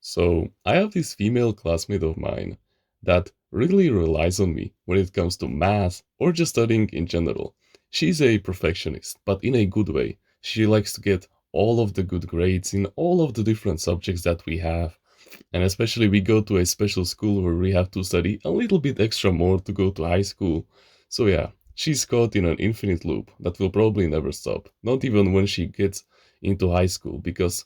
So, I have this female classmate of mine that really relies on me when it comes to math or just studying in general. She's a perfectionist, but in a good way. She likes to get all of the good grades in all of the different subjects that we have. And especially we go to a special school where we have to study a little bit extra more to go to high school. So yeah, she's caught in an infinite loop that will probably never stop. Not even when she gets into high school, because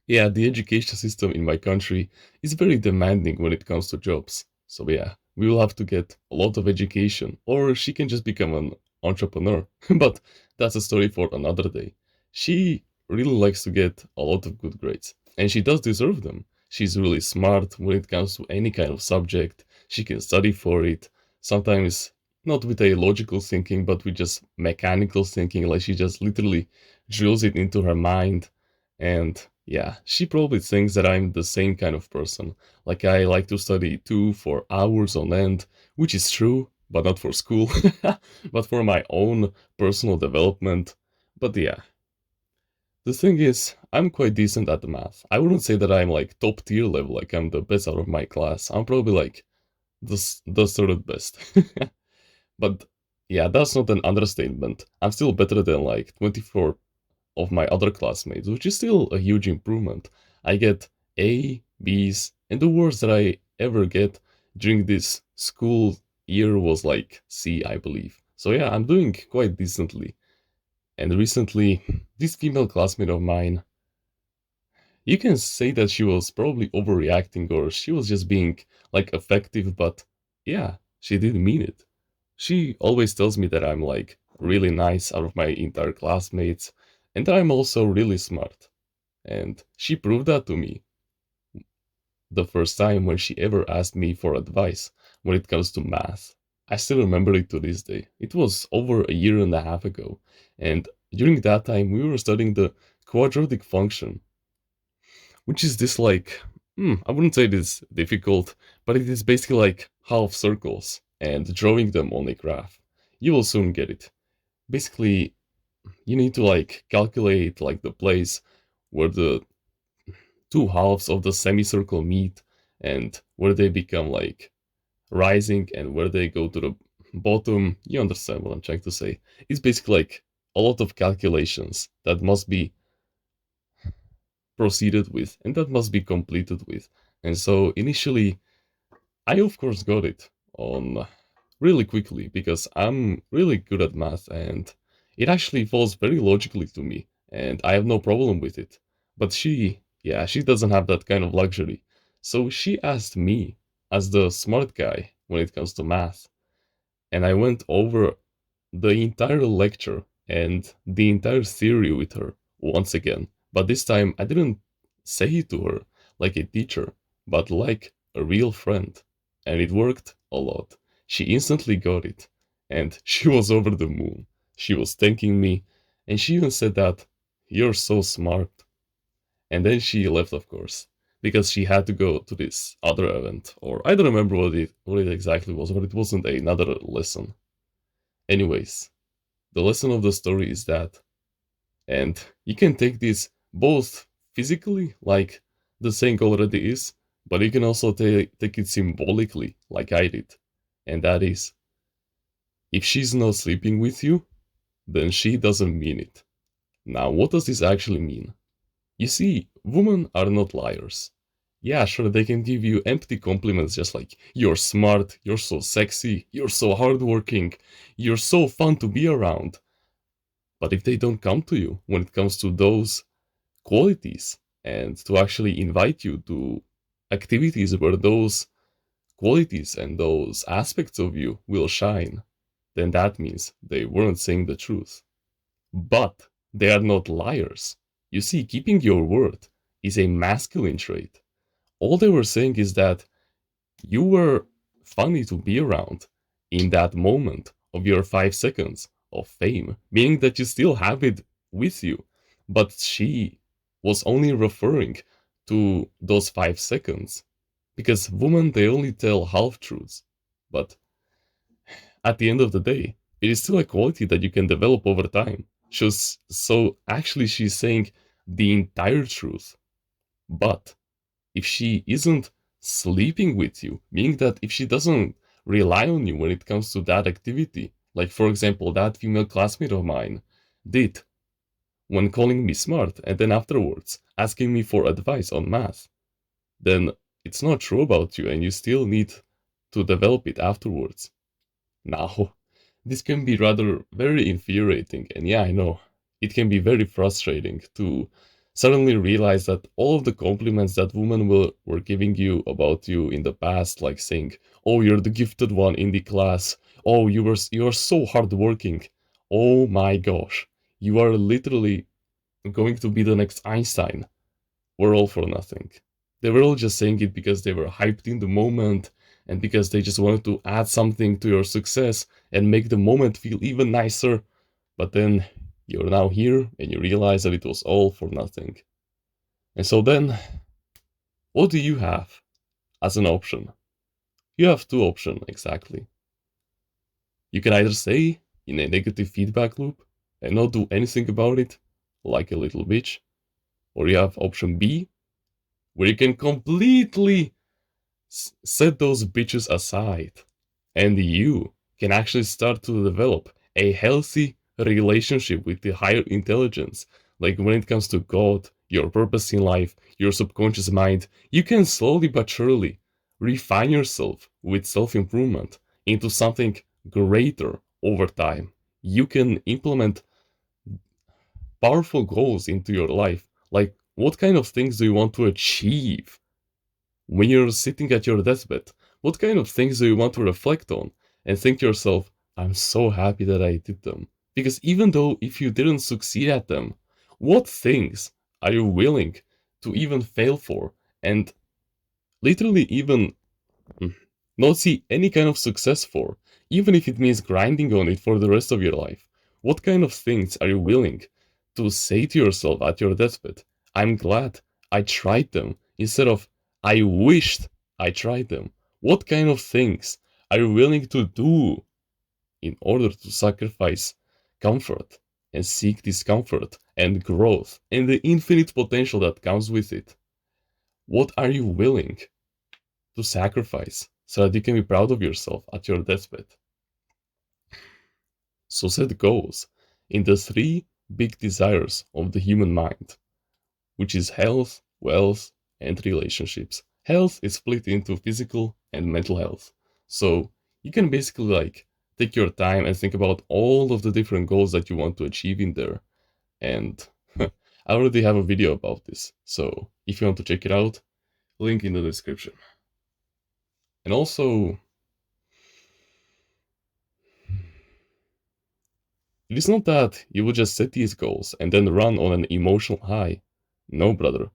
yeah, the education system in my country is very demanding when it comes to jobs. So yeah, we will have to get a lot of education, or she can just become an entrepreneur. But that's a story for another day. She really likes to get a lot of good grades, and she does deserve them. She's really smart when it comes to any kind of subject. She can study for it. Sometimes not with a logical thinking, but with just mechanical thinking, like she just literally drills it into her mind. And yeah, she probably thinks that I'm the same kind of person. Like I like to study 2 for hours on end, which is true, but not for school, but for my own personal development. But yeah, the thing is, I'm quite decent at the math. I wouldn't say that I'm like top tier level, like I'm the best out of my class. I'm probably like the third best. But yeah, that's not an understatement. I'm still better than like 24 of my other classmates, which is still a huge improvement. I get A, B's, and the worst that I ever get during this school year was like C, I believe. So yeah, I'm doing quite decently. And recently, this female classmate of mine, you can say that she was probably overreacting or she was just being like effective, but yeah, she didn't mean it. She always tells me that I'm like really nice out of my entire classmates and that I'm also really smart. And she proved that to me the first time when she ever asked me for advice when it comes to math. I still remember it to this day. It was over a year and a half ago. And during that time, we were studying the quadratic function, which is this like, I wouldn't say it is difficult, but it is basically like half circles and drawing them on a graph. You will soon get it. Basically, you need to like calculate like the place where the two halves of the semicircle meet and where they become like rising and where they go to the bottom. You understand what I'm trying to say. It's basically like a lot of calculations that must be proceeded with and that must be completed with. And so initially, I of course got it on really quickly because I'm really good at math and it actually falls very logically to me and I have no problem with it. But she doesn't have that kind of luxury. So she asked me as the smart guy when it comes to math, and I went over the entire lecture and the entire theory with her once again. But this time I didn't say it to her like a teacher, but like a real friend. And it worked a lot. She instantly got it, and she was over the moon. She was thanking me, and she even said that, "You're so smart." And then she left, of course, because she had to go to this other event, or I don't remember what it exactly was, but it wasn't another lesson. Anyways, the lesson of the story is that, and you can take this both physically, like the saying already is, but you can also take it symbolically, like I did. And that is, if she's not sleeping with you, then she doesn't mean it. Now, what does this actually mean? You see, women are not liars. Yeah, sure, they can give you empty compliments just like, you're smart, you're so sexy, you're so hardworking, you're so fun to be around. But if they don't come to you when it comes to those qualities and to actually invite you to activities where those qualities and those aspects of you will shine, then that means they weren't saying the truth. But they are not liars. You see, keeping your word is a masculine trait. All they were saying is that you were funny to be around in that moment of your 5 seconds of fame, meaning that you still have it with you. But she was only referring to those 5 seconds because women they only tell half truths. But at the end of the day, it is still a quality that you can develop over time. So actually, she's saying the entire truth. But if she isn't sleeping with you, meaning that if she doesn't rely on you when it comes to that activity, like for example, that female classmate of mine did when calling me smart and then afterwards asking me for advice on math, then it's not true about you and you still need to develop it afterwards. Now, this can be rather very infuriating, and yeah, I know, it can be very frustrating to suddenly realize that all of the compliments that were giving you about you in the past, like saying, "Oh, you're the gifted one in the class. Oh, you are so hardworking. Oh my gosh, you are literally going to be the next Einstein," were all for nothing. They were all just saying it because they were hyped in the moment and because they just wanted to add something to your success and make the moment feel even nicer. But then you're now here and you realize that it was all for nothing. And so then, what do you have as an option? You have two options exactly. You can either stay in a negative feedback loop and not do anything about it, like a little bitch, or you have option B, where you can completely set those bitches aside and you can actually start to develop a healthy relationship with the higher intelligence. Like when it comes to God, your purpose in life, your subconscious mind, you can slowly but surely refine yourself with self improvement into something greater over time. You can implement powerful goals into your life. Like, what kind of things do you want to achieve when you're sitting at your deathbed? What kind of things do you want to reflect on and think to yourself, I'm so happy that I did them? Because even though if you didn't succeed at them, what things are you willing to even fail for and literally even not see any kind of success for, even if it means grinding on it for the rest of your life? What kind of things are you willing to say to yourself at your deathbed? I'm glad I tried them instead of I wished I tried them. What kind of things are you willing to do in order to sacrifice comfort and seek discomfort and growth and the infinite potential that comes with it? What are you willing to sacrifice so that you can be proud of yourself at your deathbed? So set goals in the three big desires of the human mind, which is health, wealth, and relationships. Health is split into physical and mental health. So you can basically like take your time and think about all of the different goals that you want to achieve in there. And I already have a video about this. So if you want to check it out, link in the description. And also, it is not that you will just set these goals and then run on an emotional high. No, brother.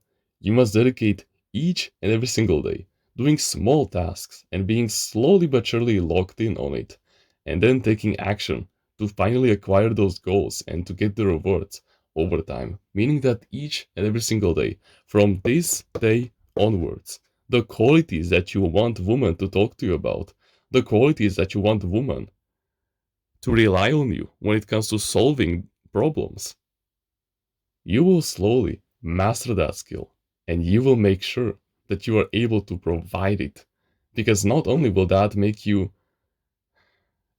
You must dedicate each and every single day doing small tasks and being slowly but surely locked in on it, and then taking action to finally acquire those goals and to get the rewards over time. Meaning that each and every single day, from this day onwards, the qualities that you want women to talk to you about, the qualities that you want women to rely on you when it comes to solving problems, you will slowly master that skill and you will make sure that you are able to provide it. Because not only will that make you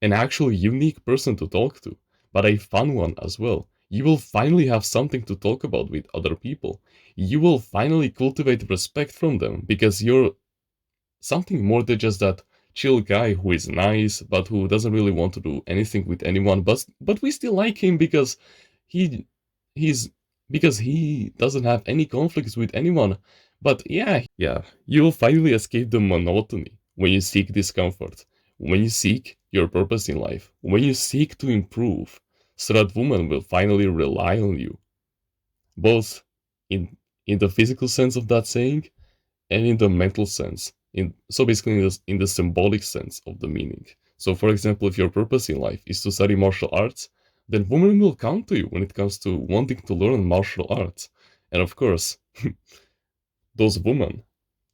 an actual unique person to talk to, but a fun one as well. You will finally have something to talk about with other people. You will finally cultivate respect from them because you're something more than just that chill guy who is nice but who doesn't really want to do anything with anyone, but we still like him because he he's because he doesn't have any conflicts with anyone. But yeah, you'll finally escape the monotony when you seek discomfort, when you seek your purpose in life, when you seek to improve, so that woman will finally rely on you, both in in the physical sense of that saying and in the mental sense. So basically in the symbolic sense of the meaning. So for example, if your purpose in life is to study martial arts, then women will come to you when it comes to wanting to learn martial arts. And of course, those women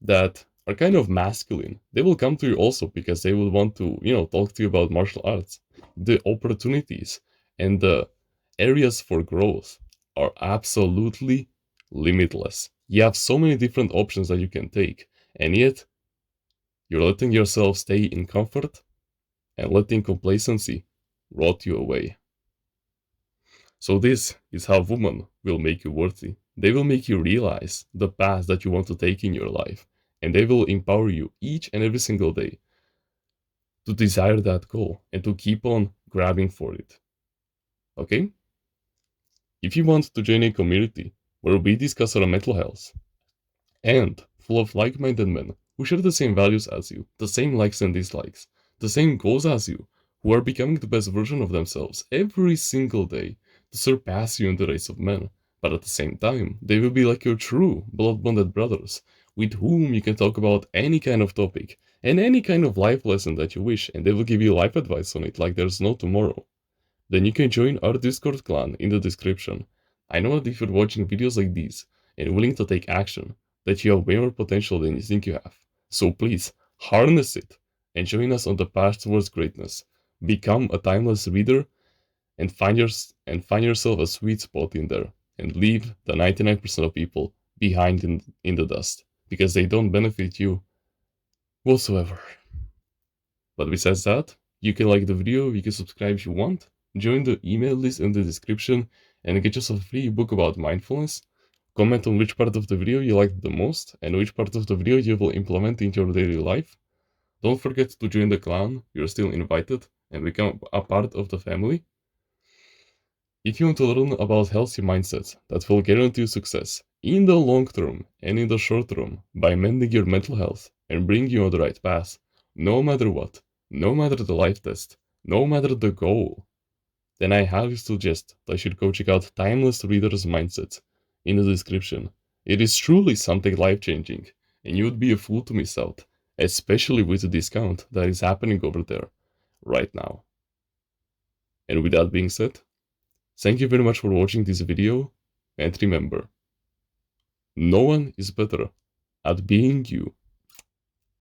that are kind of masculine, they will come to you also because they will want to, talk to you about martial arts. The opportunities and the areas for growth are absolutely limitless. You have so many different options that you can take, and yet you're letting yourself stay in comfort and letting complacency rot you away. So this is how women will make you worthy. They will make you realize the path that you want to take in your life, and they will empower you each and every single day to desire that goal and to keep on grabbing for it. Okay? If you want to join a community where we discuss our mental health and full of like-minded men who share the same values as you, the same likes and dislikes, the same goals as you, who are becoming the best version of themselves every single day to surpass you in the race of men, but at the same time, they will be like your true blood-bonded brothers, with whom you can talk about any kind of topic and any kind of life lesson that you wish, and they will give you life advice on it like there's no tomorrow. Then you can join our Discord clan in the description. I know that if you're watching videos like these and willing to take action, that you have way more potential than you think you have. So please, harness it and join us on the path towards greatness. Become a timeless reader and find yourself a sweet spot in there and leave the 99% of people behind in the dust because they don't benefit you whatsoever. But besides that, you can like the video, you can subscribe if you want, join the email list in the description, and get yourself a free book about mindfulness. Comment on which part of the video you liked the most, and which part of the video you will implement into your daily life. Don't forget to join the clan, you're still invited, and become a part of the family. If you want to learn about healthy mindsets that will guarantee you success in the long term and in the short term by mending your mental health and bring you on the right path, no matter what, no matter the life test, no matter the goal, then I highly suggest that you should go check out Timeless Reader's Mindset in the description. It is truly something life-changing, and you would be a fool to miss out, especially with the discount that is happening over there right now. And with that being said, thank you very much for watching this video, and remember, no one is better at being you